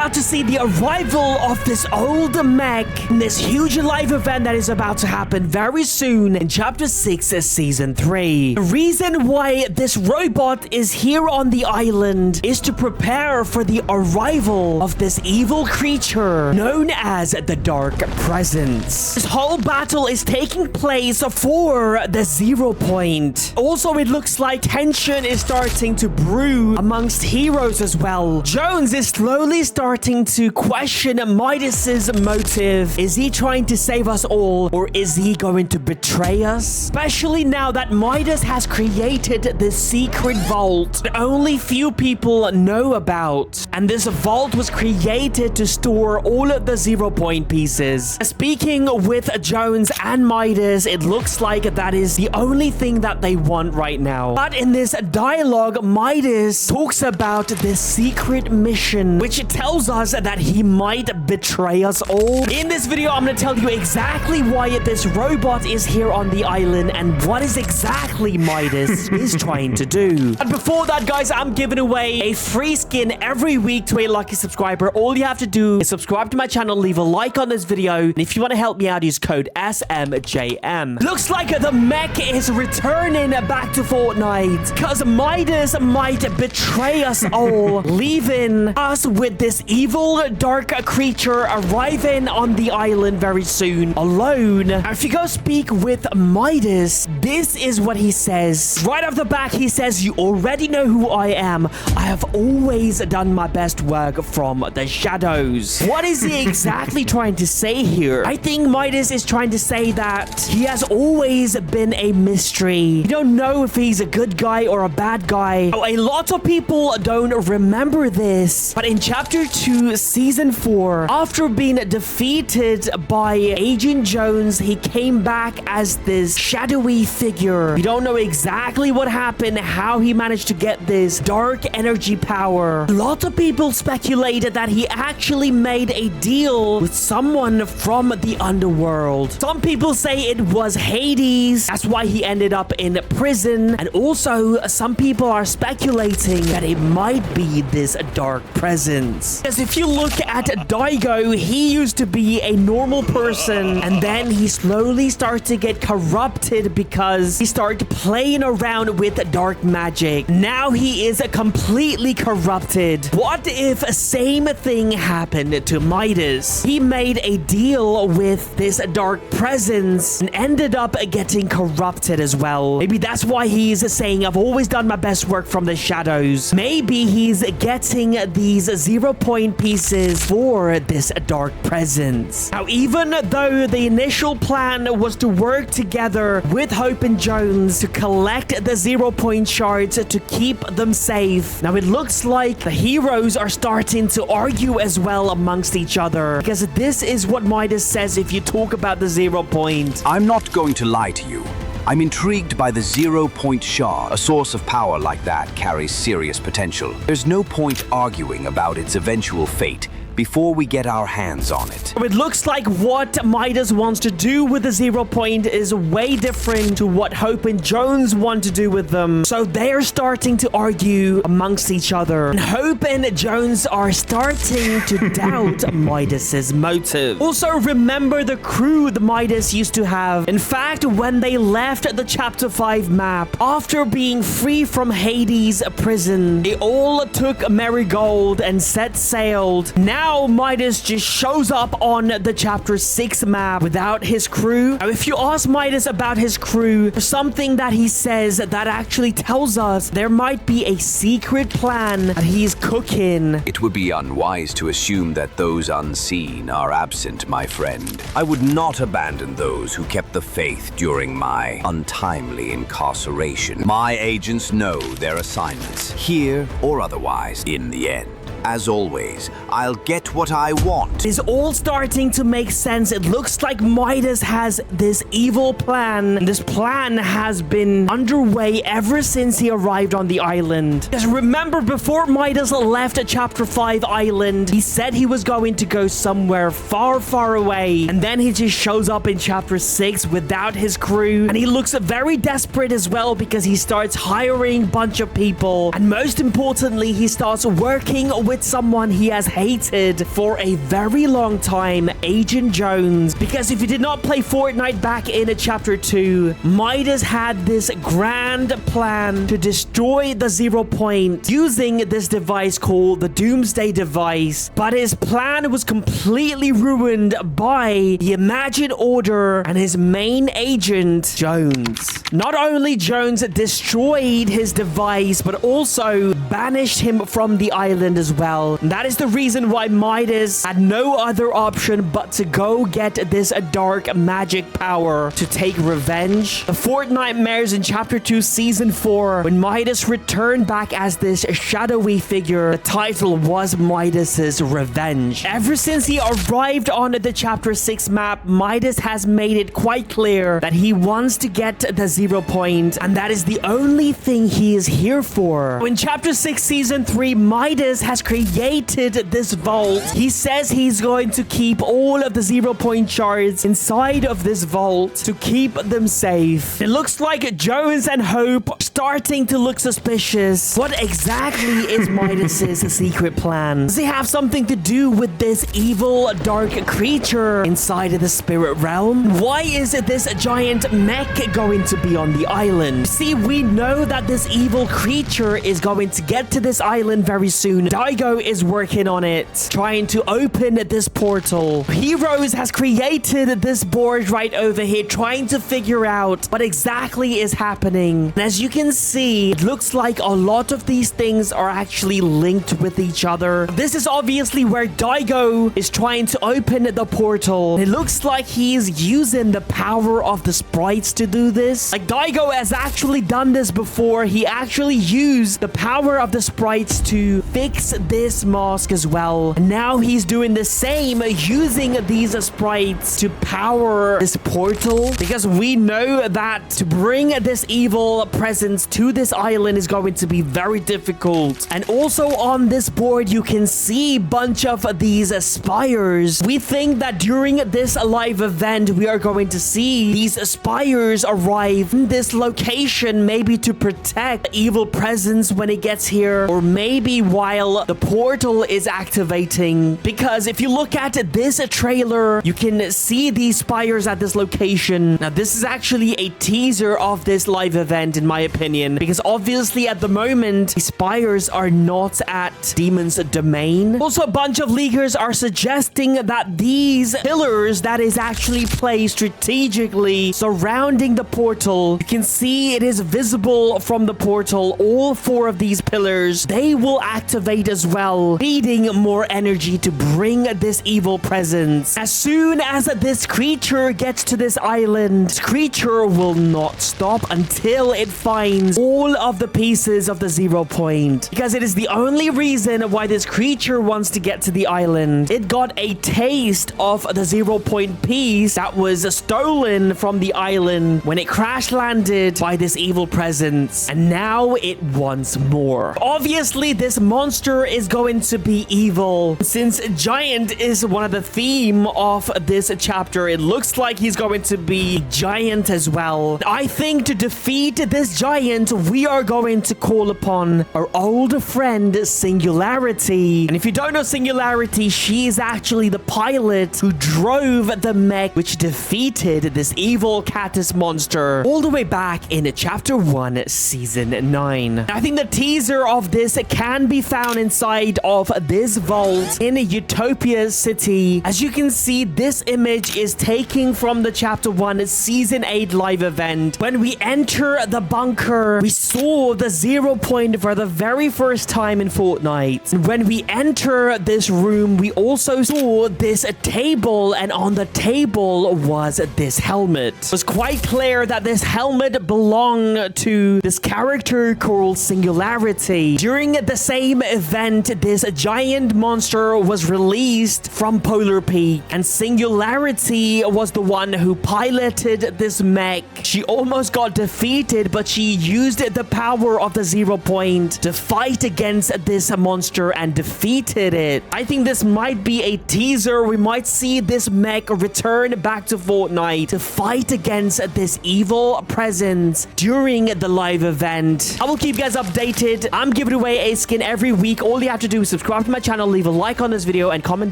about to see the arrival of this old mech in this huge live event that is about to happen very soon in Chapter 6 of Season 3. The reason why this robot is here on the island is to prepare for the arrival of this evil creature known as the Dark Presence. This whole battle is taking place for the 0 point. Also, it looks like tension is starting to brew amongst heroes as well. Jones is slowly starting to question Midas's motive. Is he trying to save us all, or is he going to betray us? Especially now that Midas has created this secret vault that only few people know about. And this vault was created to store all of the 0 point pieces. Speaking with Jones and Midas, it looks like that is the only thing that they want right now. But in this dialogue, Midas talks about this secret mission, which tells us that he might betray us all. In this video, I'm going to tell you exactly why this robot is here on the island and what is exactly Midas is trying to do. And before that, guys, I'm giving away a free skin every week to a lucky subscriber. All you have to do is subscribe to my channel, leave a like on this video, and if you want to help me out, use code SMJM. Looks like the mech is returning back to Fortnite because Midas might betray us all, leaving us with this evil dark creature arriving on the island very soon alone. Now, if you go speak with Midas, this is what he says. Right off the back, he says, "You already know who I am. I have always done my best work from the shadows." What is he exactly trying to say here? I think Midas is trying to say that he has always been a mystery. You don't know if he's a good guy or a bad guy. Oh, a lot of people don't remember this, but in Chapter 2, Season 4, after being defeated by Agent Jones, he came back as this shadowy figure. We don't know exactly what happened, how he managed to get this dark energy power. A lot of people speculated that he actually made a deal with someone from the underworld. Some people say it was Hades. That's why he ended up in prison. And also, some people are speculating that it might be this Dark Presence. Because if you look at Daigo, he used to be a normal person, and then he slowly started to get corrupted because he started playing around with dark magic. Now he is completely corrupted. What if the same thing happened to Midas? He made a deal with this Dark Presence and ended up getting corrupted as well. Maybe that's why he's saying, "I've always done my best work from the shadows." Maybe he's getting these 0 point pieces for this Dark Presence. Now, even though the initial plan was to work together with Hope and Jones to collect the 0 point shards to keep them safe, now it looks like the heroes are starting to argue as well amongst each other, because this is what Midas says if you talk about the 0 point. "I'm not going to lie to you. I'm intrigued by the 0 point shard. A source of power like that carries serious potential. There's no point arguing about its eventual fate before we get our hands on it." It looks like what Midas wants to do with the 0 point is way different to what Hope and Jones want to do with them. So they're starting to argue amongst each other. And Hope and Jones are starting to doubt Midas's motive. Also, remember the crew the Midas used to have. In fact, when they left the Chapter 5 map, after being free from Hades' prison, they all took Marigold and set sailed. Now Midas just shows up on the Chapter 6 map without his crew. Now, if you ask Midas about his crew, there's something that he says that actually tells us there might be a secret plan that he's cooking. "It would be unwise to assume that those unseen are absent, my friend. I would not abandon those who kept the faith during my untimely incarceration. My agents know their assignments, here or otherwise, in the end. As always, I'll get what I want." It's all starting to make sense. It looks like Midas has this evil plan, and this plan has been underway ever since he arrived on the island. Just remember, before Midas left Chapter 5 island, he said he was going to go somewhere far, far away, and then he just shows up in Chapter 6 without his crew, and he looks very desperate as well because he starts hiring a bunch of people, and most importantly, he starts working with someone he has hated for a very long time, Agent Jones. Because if you did not play Fortnite back in chapter 2, Midas had this grand plan to destroy the 0 point using this device called the Doomsday device. But his plan was completely ruined by the Imagined Order and his main agent, Jones. Not only Jones destroyed his device, but also banished him from the island as well. And that is the reason why Midas had no other option but to go get this dark magic power to take revenge. The Fortnitemares in chapter 2 season 4, when Midas returned back as this shadowy figure, the title was Midas's Revenge. Ever since he arrived on the chapter 6 map, Midas has made it quite clear that he wants to get the 0 point, and that is the only thing he is here for. In chapter 6 season 3, Midas has created this vault. He says he's going to keep all of the 0 point shards inside of this vault to keep them safe. It looks like Jones and Hope are starting to look suspicious. What exactly is Midas's secret plan? Does he have something to do with this evil dark creature inside of the spirit realm? Why is this giant mech going to be on the island? See, we know that this evil creature is going to get to this island very soon. Daigo is working on it, trying to open this portal. Heroes has created this board right over here, trying to figure out what exactly is happening. And as you can see, it looks like a lot of these things are actually linked with each other. This is obviously where Daigo is trying to open the portal. It looks like he's using the power of the sprites to do this. Like, Daigo has actually done this before. He actually used the power of the sprites to fix this mask as well. And now he's doing the same, using these sprites to power this portal, because we know that to bring this evil presence to this island is going to be very difficult. And also on this board, you can see a bunch of these spires. We think that during this live event, we are going to see these spires arrive in this location, maybe to protect the evil presence when it gets here, or maybe while the portal is activating. Because if you look at this trailer, you can see these spires at this location. Now, this is actually a teaser of this live event, in my opinion, because obviously at the moment, the spires are not at Demon's Domain. Also, a bunch of leakers are suggesting that these pillars that is actually placed strategically surrounding the portal, you can see it is visible from the portal. All 4 of these pillars, they will activate as well, feeding more energy to bring this evil presence. As soon as this creature gets to this island, this creature will not stop until it finds all of the pieces of the 0 point, because it is the only reason why this creature wants to get to the island. It got a taste of the 0 point piece that was stolen from the island when it crash landed by this evil presence, and now it wants more. Obviously, this monster is going to be evil. Since giant is one of the theme of this chapter, it looks like he's going to be giant as well. I think to defeat this giant, we are going to call upon our old friend Singularity. And if you don't know Singularity, she is actually the pilot who drove the mech which defeated this evil Catus monster all the way back in chapter 1 season 9. I think the teaser of this can be found inside of this vault in Utopia City. As you can see, this image is taken from the chapter 1 season 8 live event. When we enter the bunker, we saw the 0 point for the very first time in Fortnite. And when we enter this room, we also saw this table, and on the table was this helmet. It was quite clear that this helmet belonged to this character called Singularity. During the same event, this giant monster was released from Polar Peak, and Singularity was the one who piloted this mech. She almost got defeated, but she used the power of the 0 point to fight against this monster and defeated it. I think this might be a teaser. We might see this mech return back to Fortnite to fight against this evil presence during the live event. I will keep you guys updated. I'm giving away a skin every week. Also, All you have to do is subscribe to my channel, leave a like on this video, and comment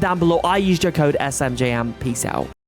down below I used your code SMJM. Peace out.